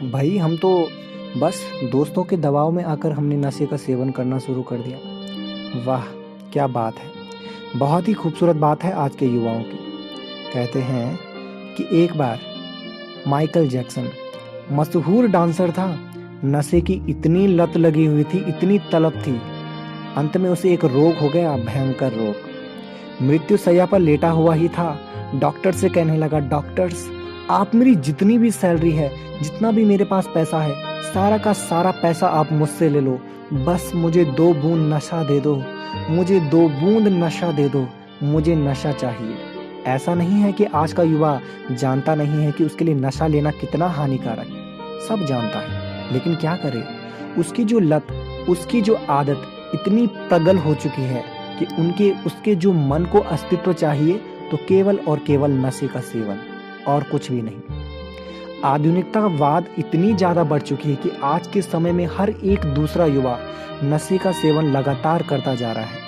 भाई हम तो बस दोस्तों के दबाव में आकर हमने नशे का सेवन करना शुरू कर दिया। वाह, क्या बात है। बहुत ही खूबसूरत बात है आज के युवाओं की। कहते हैं कि एक बार माइकल जैक्सन मशहूर डांसर था। नशे की इतनी लत लगी हुई थी, इतनी तलब थी, अंत में उसे एक रोग हो गया, भयंकर रोग। मृत्यु शैया पर लेटा हुआ ही था। डॉक्टर से कहने लगा, डॉक्टर्स आप मेरी जितनी भी सैलरी है, जितना भी मेरे पास पैसा है, सारा का सारा पैसा आप मुझसे ले लो, बस मुझे 2 बूंद नशा दे दो, मुझे 2 बूंद नशा दे दो, मुझे नशा चाहिए। ऐसा नहीं है कि आज का युवा जानता नहीं है कि उसके लिए नशा लेना कितना हानिकारक है, सब जानता है, लेकिन क्या करे, उसकी जो लत, उसकी जो आदत इतनी प्रगल हो चुकी है कि उसके जो मन को अस्तित्व चाहिए तो केवल और केवल नशे का सेवन, और कुछ भी नहीं। आधुनिकतावाद इतनी ज्यादा बढ़ चुकी है कि आज के समय में हर एक दूसरा युवा नशे का सेवन लगातार करता जा रहा है,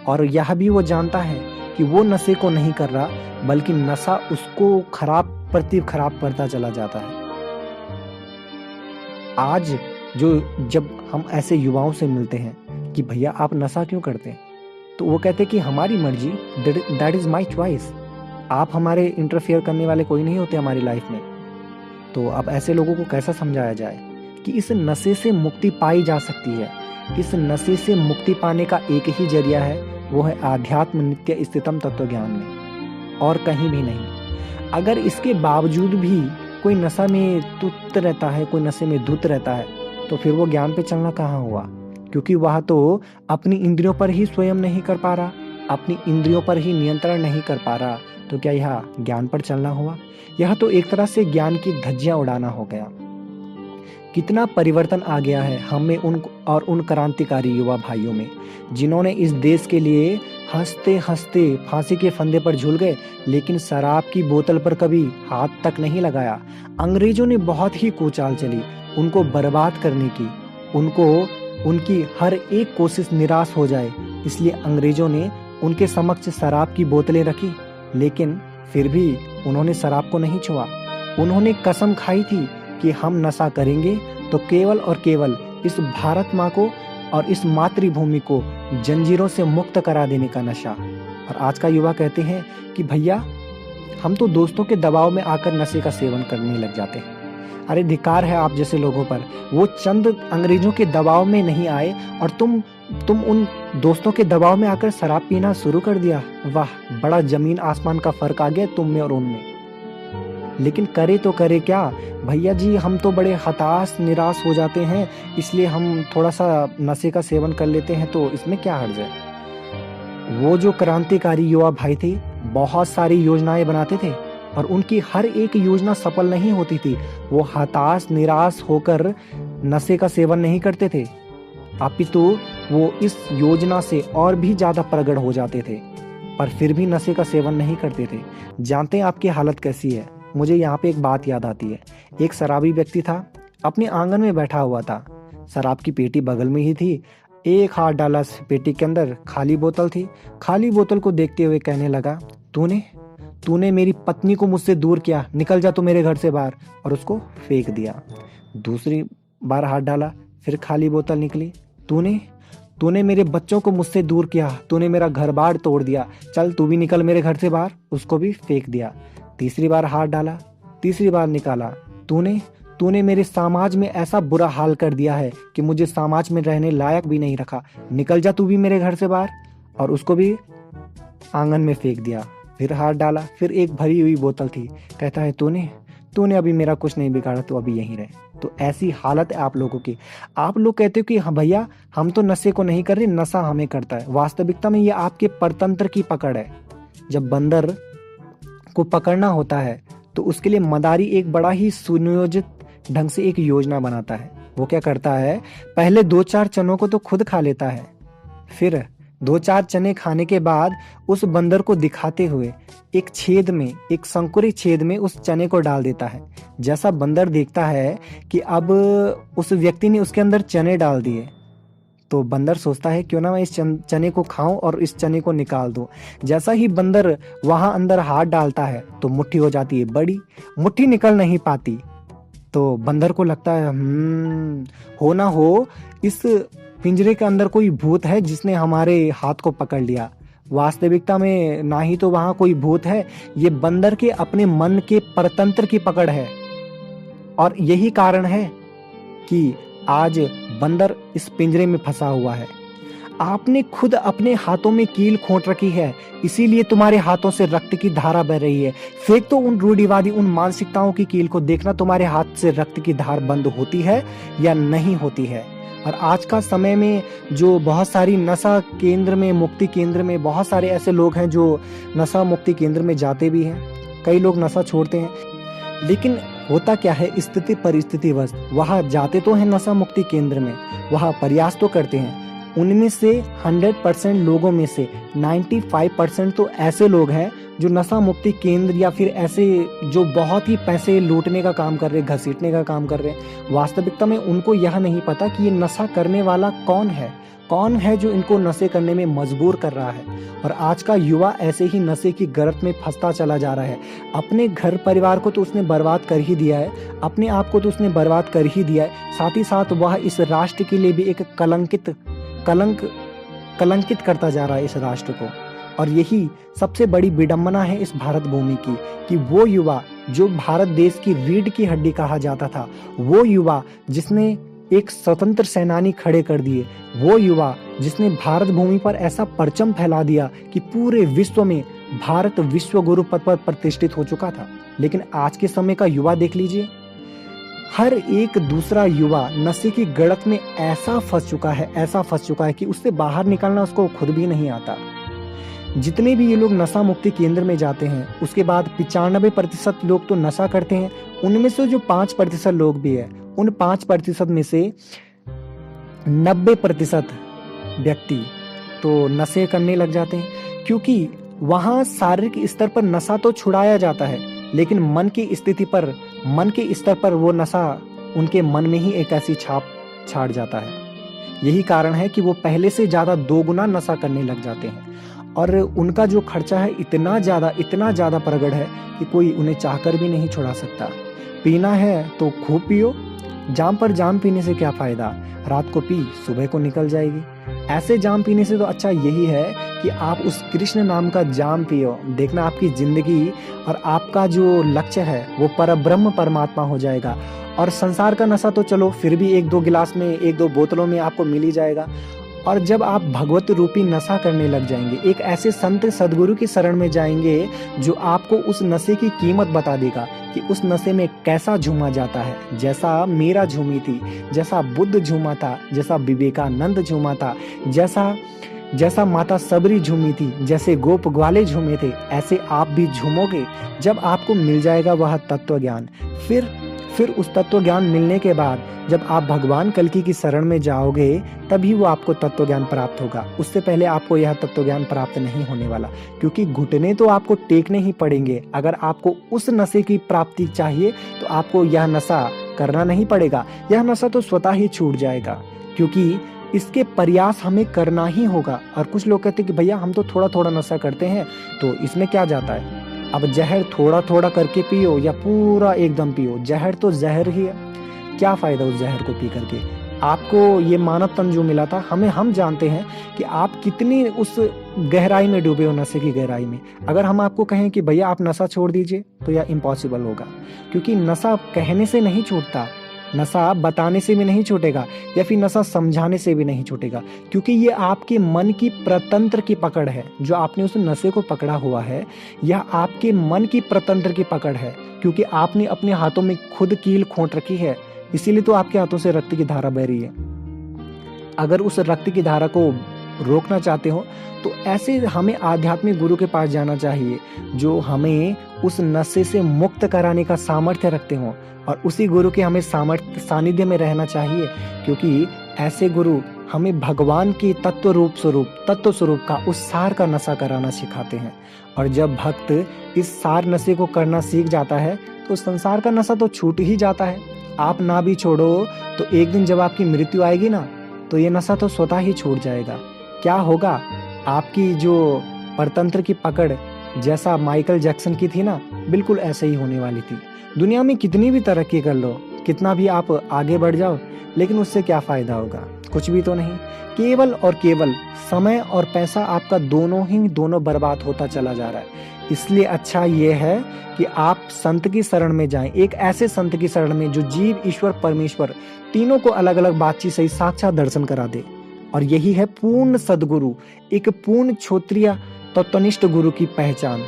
और यह भी वो जानता है कि वो नशे को नहीं कर रहा, बल्कि नशा उसको खराब करता चला जाता है। आज जब हम ऐसे युवाओं से मिलते हैं कि भैया आप नशा क्यों करते हैं, तो वो कहते हैं कि हमारी मर्जी, दैट इज माई चॉइस, आप हमारे इंटरफेयर करने वाले कोई नहीं होते हमारी लाइफ में। तो अब ऐसे लोगों को कैसा समझाया जाए कि इस नशे से मुक्ति पाई जा सकती है। इस नशे से मुक्ति पाने का एक ही जरिया है, वो है आध्यात्म नित्य स्थितम तत्व ज्ञान में, और कहीं भी नहीं। अगर इसके बावजूद भी कोई नशा में तुत रहता है, कोई नशे में धुत रहता है, तो फिर वो ज्ञान पे चलना कहाँ हुआ, क्योंकि वह तो अपनी इंद्रियों पर ही स्वयं नहीं कर पा रहा, अपनी इंद्रियों पर ही नियंत्रण नहीं कर पा रहा, तो क्या यह ज्ञान पर चलना हुआ? यह तो एक तरह से ज्ञान की धज्जियां उड़ाना हो गया। कितना परिवर्तन आ गया है हम में उन क्रांतिकारी युवा भाइयों में, जिन्होंने इस देश के लिए हंसते हंसते फांसी के फंदे पर झूल गए, लेकिन शराब की बोतल पर कभी हाथ तक नहीं लगाया। अंग्रेजों ने बहुत ही कुचाल चली उनको बर्बाद करने की, उनकी हर एक कोशिश निराश हो जाए, इसलिए अंग्रेजों ने उनके समक्ष शराब की बोतलें रखी, लेकिन फिर भी उन्होंने शराब को नहीं छुआ। उन्होंने कसम खाई थी कि हम नशा करेंगे तो केवल और केवल इस भारत माँ को और इस मातृभूमि को जंजीरों से मुक्त करा देने का नशा। और आज का युवा कहते हैं कि भैया हम तो दोस्तों के दबाव में आकर नशे का सेवन करने लग जाते हैं। अरे धिक्कार है आप जैसे लोगों पर, वो चंद अंग्रेजों के दबाव में नहीं आए और तुम उन दोस्तों के दबाव में आकर शराब पीना शुरू कर दिया। वाह, बड़ा जमीन आसमान का फर्क आ गया तुम में और उनमें। लेकिन करे तो करे क्या भैया जी, हम तो बड़े हताश निराश हो जाते हैं, इसलिए हम थोड़ा सा नशे का सेवन कर लेते हैं, तो इसमें क्या हर्ज है। वो जो क्रांतिकारी युवा भाई थे, बहुत सारी योजनाएं बनाते थे और उनकी हर एक योजना सफल नहीं होती थी। वो हताश निराश होकर नशे का सेवन नहीं करते थे, अपितु वो इस योजना से और भी ज्यादा प्रगढ़ हो जाते थे, पर फिर भी नशे का सेवन नहीं करते थे। जानते हैं आपकी हालत कैसी है? मुझे यहाँ पे एक बात याद आती है। एक शराबी व्यक्ति था, अपने आंगन में बैठा हुआ था, शराब की पेटी बगल में ही थी, एक हाथ डाला पेटी के अंदर, खाली बोतल थी। खाली बोतल को देखते हुए कहने लगा, तूने मेरी पत्नी को मुझसे दूर किया, निकल जा तू मेरे घर से बाहर, और उसको फेंक दिया। दूसरी बार हाथ डाला, फिर खाली बोतल निकली, तूने मेरे बच्चों को मुझसे दूर किया, तूने मेरा घर बार तोड़ दिया, चल तू भी निकल मेरे घर से बाहर, उसको भी फेंक दिया। तीसरी बार हाथ डाला, तीसरी बार निकाला, तूने मेरे समाज में ऐसा बुरा हाल कर दिया है कि मुझे समाज में रहने लायक भी नहीं रखा, निकल जा तू भी मेरे घर से बाहर, और उसको भी आंगन में फेंक दिया। फिर हाथ डाला, फिर एक भरी हुई बोतल थी, कहता है तूने अभी मेरा कुछ नहीं बिगाड़ा, तो अभी यहीं रहे। तो ऐसी हालत है आप लोगों की। आप लोग कहते हो कि हाँ भैया हम तो नशे को नहीं कर रहे, नशा हमें करता है। वास्तविकता में ये आपके परतंत्र की पकड़ है। जब बंदर को पकड़ना होता है तो उसके लिए मदारी एक बड़ा ही सुनियोजित ढंग से एक योजना बनाता है। वो क्या करता है, पहले 2-4 चनों को तो खुद खा लेता है, फिर 2-4 चने खाने के बाद उस बंदर को दिखाते हुए एक छेद में, एक संकुरी छेद में उस चने को डाल देता है। जैसा बंदर देखता है कि अब उस व्यक्ति ने उसके अंदर चने डाल दिए, तो बंदर सोचता है क्यों ना मैं इस चने को खाऊं और इस चने को निकाल दूं। जैसा ही बंदर वहां अंदर हाथ डालता है तो मुट्ठी हो जाती है बड़ी, मुट्ठी निकल नहीं पाती, तो बंदर को लगता है हो ना हो इस पिंजरे के अंदर कोई भूत है जिसने हमारे हाथ को पकड़ लिया। वास्तविकता में ना ही तो वहां कोई भूत है, ये बंदर के अपने मन के परतंत्र की पकड़ है। और यही कारण है कि आज बंदर इस पिंजरे में फंसा हुआ है। आपने खुद अपने हाथों में कील खोट रखी है, इसीलिए तुम्हारे हाथों से रक्त की धारा बह रही है। फेंक तो उन रूढ़िवादी, उन मानसिकताओं की कील को, देखना तुम्हारे हाथ से रक्त की धार बंद होती है या नहीं होती है। और आज का समय में जो बहुत सारी नशा केंद्र में, मुक्ति केंद्र में, बहुत सारे ऐसे लोग हैं जो नशा मुक्ति केंद्र में जाते भी हैं। कई लोग नशा छोड़ते हैं, लेकिन होता क्या है, स्थिति परिस्थितिवश वहाँ जाते तो हैं नशा मुक्ति केंद्र में, वहाँ प्रयास तो करते हैं। उनमें से 100% लोगों में से 95% तो ऐसे लोग हैं जो नशा मुक्ति केंद्र या फिर ऐसे जो बहुत ही पैसे लूटने का काम कर रहे हैं, घसीटने का काम कर रहे हैं। वास्तविकता में उनको यह नहीं पता कि ये नशा करने वाला कौन है जो इनको नशे करने में मजबूर कर रहा है। और आज का युवा ऐसे ही नशे की गर्त में फंसता चला जा रहा है। अपने घर परिवार को तो उसने बर्बाद कर ही दिया है, अपने आप को तो उसने बर्बाद कर ही दिया है, साथ ही साथ वह इस राष्ट्र के लिए भी एक कलंकित करता जा रहा है इस राष्ट्र को। और यही सबसे बड़ी विडंबना है इस भारत भूमि की, कि वो युवा जो भारत देश की रीढ़ की हड्डी कहा जाता था, वो युवा जिसने एक स्वतंत्र सेनानी खड़े कर दिए, वो युवा जिसने भारत भूमि पर ऐसा परचम फैला दिया कि पूरे विश्व में भारत विश्व गुरु पद पर प्रतिष्ठित हो चुका था। लेकिन आज के समय का युवा देख लीजिए, हर एक दूसरा युवा नशे की गड़त में ऐसा फंस चुका है कि उससे बाहर निकलना उसको खुद भी नहीं आता। जितने भी ये लोग नशा मुक्ति केंद्र में जाते हैं, उसके बाद 95% लोग तो नशा करते हैं। उनमें से जो 5% लोग भी है, उन 5% में से 90% व्यक्ति तो नशे करने लग जाते हैं, क्योंकि वहां शारीरिक स्तर पर नशा तो छुड़ाया जाता है, लेकिन मन के स्तर पर वो नशा उनके मन में ही एक ऐसी छाप छाड़ जाता है। यही कारण है कि वो पहले से ज्यादा 2 गुना नशा करने लग जाते हैं। और उनका जो खर्चा है इतना ज्यादा प्रगढ़ है कि कोई उन्हें चाहकर भी नहीं छुड़ा सकता। पीना है तो खूब पियो, जाम पर जाम पीने से क्या फायदा, रात को पी सुबह को निकल जाएगी। ऐसे जाम पीने से तो अच्छा यही है कि आप उस कृष्ण नाम का जाम पियो। देखना आपकी जिंदगी और आपका जो लक्ष्य है वो परब्रह्म परमात्मा हो जाएगा। और संसार का नशा तो चलो फिर भी 1-2 गिलास में, 1-2 बोतलों में आपको मिल ही जाएगा। और जब आप भगवत रूपी नशा करने लग जाएंगे, एक ऐसे संत सदगुरु की शरण में जाएंगे जो आपको उस नशे की कीमत बता देगा कि उस नशे में कैसा झूमा जाता है। जैसा मीरा झूमी थी, जैसा बुद्ध झूमा था, जैसा विवेकानंद झूमा था, जैसा माता सबरी झूमी थी, जैसे गोप ग्वाले झूमे थे, ऐसे आप भी झूमोगे जब आपको मिल जाएगा वह तत्व ज्ञान। फिर उस तत्व ज्ञान मिलने के बाद जब आप भगवान कल्कि की शरण में जाओगे, तभी वो आपको तत्व ज्ञान प्राप्त होगा। उससे पहले आपको यह तत्व ज्ञान प्राप्त नहीं होने वाला, क्योंकि घुटने तो आपको टेकने ही पड़ेंगे। अगर आपको उस नशे की प्राप्ति चाहिए तो आपको यह नशा करना नहीं पड़ेगा, यह नशा तो स्वतः ही छूट जाएगा, क्योंकि इसके प्रयास हमें करना ही होगा। और कुछ लोग कहते हैं कि भैया हम तो थोड़ा थोड़ा नशा करते हैं, तो इसमें क्या जाता है। अब जहर थोड़ा थोड़ा करके पियो या पूरा एकदम पियो, जहर तो जहर ही है। क्या फायदा उस जहर को पी करके। आपको ये मानव तन जो मिला था, हम जानते हैं कि आप कितनी उस गहराई में डूबे हो, नशे की गहराई में। अगर हम आपको कहें कि भैया आप नशा छोड़ दीजिए, तो यह इम्पॉसिबल होगा, क्योंकि नशा कहने से नहीं छूटता, नशा बताने से भी नहीं छूटेगा, या फिर नशा समझाने से भी नहीं छूटेगा, क्योंकि ये आपके मन की प्रतंत्र की पकड़ है। जो आपने उस नशे को पकड़ा हुआ है, यह आपके मन की प्रतंत्र की पकड़ है, क्योंकि आपने अपने हाथों में खुद कील खोट रखी है, इसीलिए तो आपके हाथों से रक्त की धारा बह रही है। अगर उस रक्त की धारा को रोकना चाहते हो तो ऐसे हमें आध्यात्मिक गुरु के पास जाना चाहिए, जो हमें उस नशे से मुक्त कराने का सामर्थ्य रखते हो, और उसी गुरु के हमें सानिध्य में रहना चाहिए, क्योंकि ऐसे गुरु हमें भगवान की तत्व स्वरूप का उस सार का नशा कराना सिखाते हैं। और जब भक्त इस सार नशे को करना सीख जाता है तो संसार का नशा तो छूट ही जाता है। आप ना भी छोड़ो तो एक दिन जब आपकी मृत्यु आएगी ना, तो ये नशा तो स्वतः ही छूट जाएगा। क्या होगा, आपकी जो परतंत्र की पकड़ जैसा माइकल जैक्सन की थी ना, बिल्कुल ऐसे ही होने वाली थी। दुनिया में कितनी भी तरक्की कर लो, कितना भी आप आगे बढ़ जाओ, लेकिन उससे क्या फ़ायदा होगा? कुछ भी तो नहीं। केवल और केवल समय और पैसा आपका दोनों बर्बाद होता चला जा रहा है। इसलिए अच्छा ये है कि आप संत की शरण में जाएँ, एक ऐसे संत की शरण में जो जीव, ईश्वर, परमेश्वर तीनों को अलग-अलग बातचीत से ही साक्षात दर्शन करा दे। और यही है पूर्ण सद्गुरु, एक पूर्ण क्षत्रिय तत्वनिष्ठ गुरु की पहचान,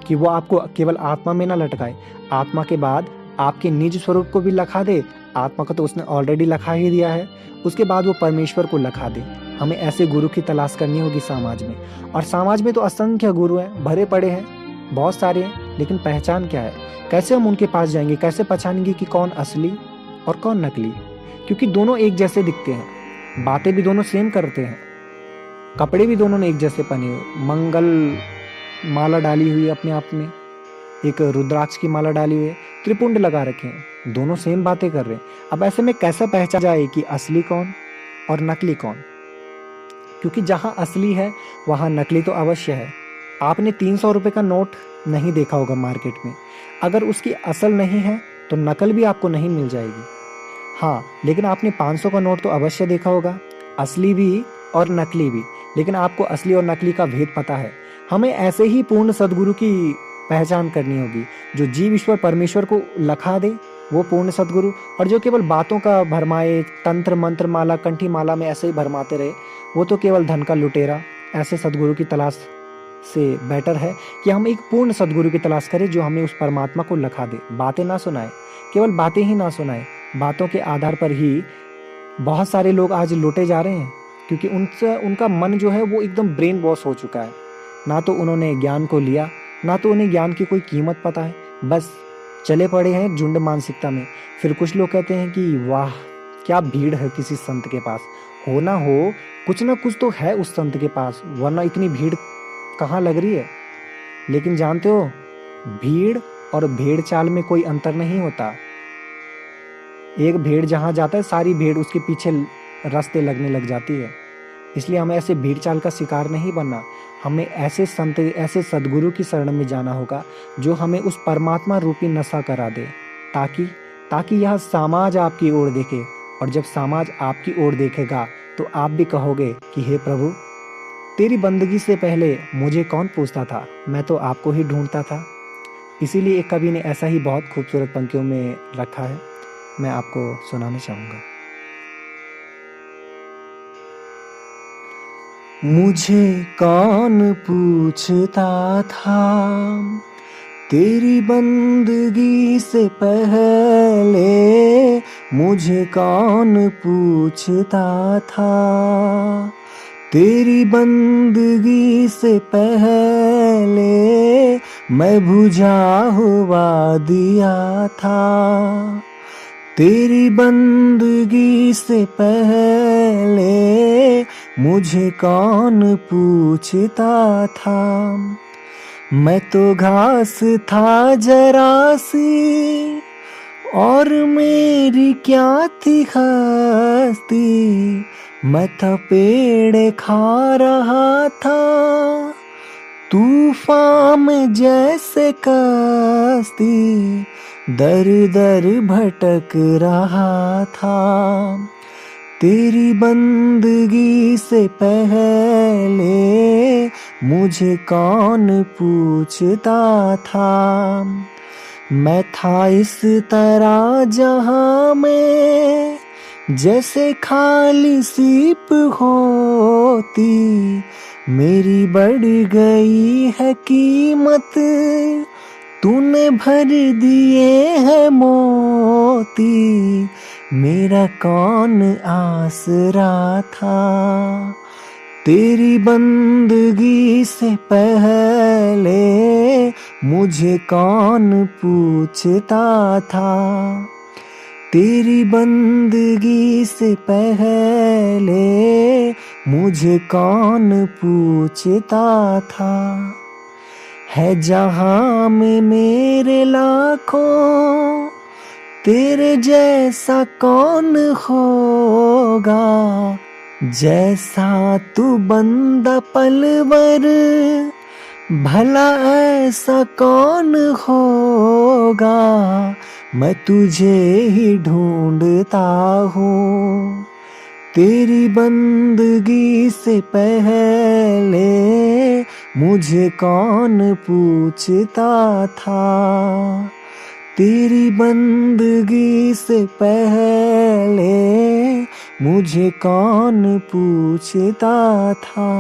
कि वो आपको केवल आत्मा में ना लटकाए, आत्मा के बाद आपके निज स्वरूप को भी लखा दे। आत्मा को तो उसने ऑलरेडी लखा ही दिया है, उसके बाद वो परमेश्वर को लखा दे। हमें ऐसे गुरु की तलाश करनी होगी समाज में। और समाज में तो असंख्य गुरु हैं, भरे पड़े हैं, बहुत सारे हैं, लेकिन पहचान क्या है? कैसे हम उनके पास जाएंगे? कैसे पहचानेंगे कि कौन असली और कौन नकली? क्योंकि दोनों एक जैसे दिखते हैं, बातें भी दोनों सेम करते हैं, कपड़े भी दोनों ने एक जैसे पहने हुए, मंगल माला डाली हुई है अपने आप में, एक रुद्राक्ष की माला डाली हुई है, त्रिपुंड लगा रखे हैं, दोनों सेम बातें कर रहे हैं। अब ऐसे में कैसे पहचान जाए कि असली कौन और नकली कौन? क्योंकि जहाँ असली है वहाँ नकली तो अवश्य है। आपने 300 रुपये का नोट नहीं देखा होगा मार्केट में, अगर उसकी असल नहीं है तो नकल भी आपको नहीं मिल जाएगी। हाँ, लेकिन आपने 500 का नोट तो अवश्य देखा होगा, असली भी और नकली भी, लेकिन आपको असली और नकली का भेद पता है। हमें ऐसे ही पूर्ण सद्गुरु की पहचान करनी होगी, जो जीव, ईश्वर, परमेश्वर को लखा दे, वो पूर्ण सद्गुरु। और जो केवल बातों का भरमाए, तंत्र मंत्र माला कंठी माला में ऐसे ही भरमाते रहे, वो तो केवल धन का लुटेरा। ऐसे सद्गुरु की तलाश से बेटर है कि हम एक पूर्ण सद्गुरु की तलाश करें, जो हमें उस परमात्मा को लखा दे। बातें ना सुनाए, केवल बातें ही ना सुनाए, बातों के आधार पर ही बहुत सारे लोग आज लुटे जा रहे हैं, क्योंकि उनका मन जो है वो एकदम ब्रेन वॉश हो चुका है। ना तो उन्होंने ज्ञान को लिया, ना तो उन्हें ज्ञान की कोई कीमत पता है, बस चले पड़े हैं झुंड मानसिकता में। फिर कुछ लोग कहते हैं कि वाह क्या भीड़ है किसी संत के पास। हो ना हो, कुछ ना कुछ तो है उस संत के पास, वरना इतनी भीड़ कहाँ लग रही है। लेकिन जानते हो, भीड़ और भेड़ चाल में कोई अंतर नहीं होता। एक भेड़ जहाँ जाता है, सारी भेड़ उसके पीछे रास्ते लगने लग जाती है। इसलिए हमें ऐसे भीड़ चाल का शिकार नहीं बनना। हमें ऐसे संत, ऐसे सद्गुरु की शरण में जाना होगा, जो हमें उस परमात्मा रूपी नशा करा दे, ताकि यह समाज आपकी ओर देखे। और जब समाज आपकी ओर देखेगा तो आप भी कहोगे कि हे प्रभु, तेरी बंदगी से पहले मुझे कौन पूछता था, मैं तो आपको ही ढूंढता था। इसीलिए एक कवि ने ऐसा ही बहुत खूबसूरत पंक्तियों में रखा है, मैं आपको सुनाना चाहूँगा। मुझे कौन पूछता था तेरी बंदगी से पहले, मुझे कौन पूछता था तेरी बंदगी से पहले, मैं बुझा हुआ दिया था। तेरी बंदगी से पहले मुझे कौन पूछता था, मैं तो घास था जरा सी और मेरी क्या थी हस्ती, मैं तो पेड़ खा रहा था तूफान में जैसे कश्ती, दर दर भटक रहा था। तेरी बंदगी से पहले मुझे कौन पूछता था, मैं था इस तरह जहां में जैसे खाली सीप होती, मेरी बढ़ गई है कीमत, तूने भर दिए है मोती, मेरा कौन आसरा था। तेरी बंदगी से पहले मुझे कौन पूछता था, तेरी बंदगी से पहले मुझे कौन पूछता था। है जहां में मेरे लाखों, तेरे जैसा कौन होगा, जैसा तू बंदा पलवर भला ऐसा कौन होगा, मैं तुझे ही ढूंढता हूँ। तेरी बंदगी से पहले मुझे कौन पूछता था। तेरी बंदगी से पहले मुझे कौन पूछता था।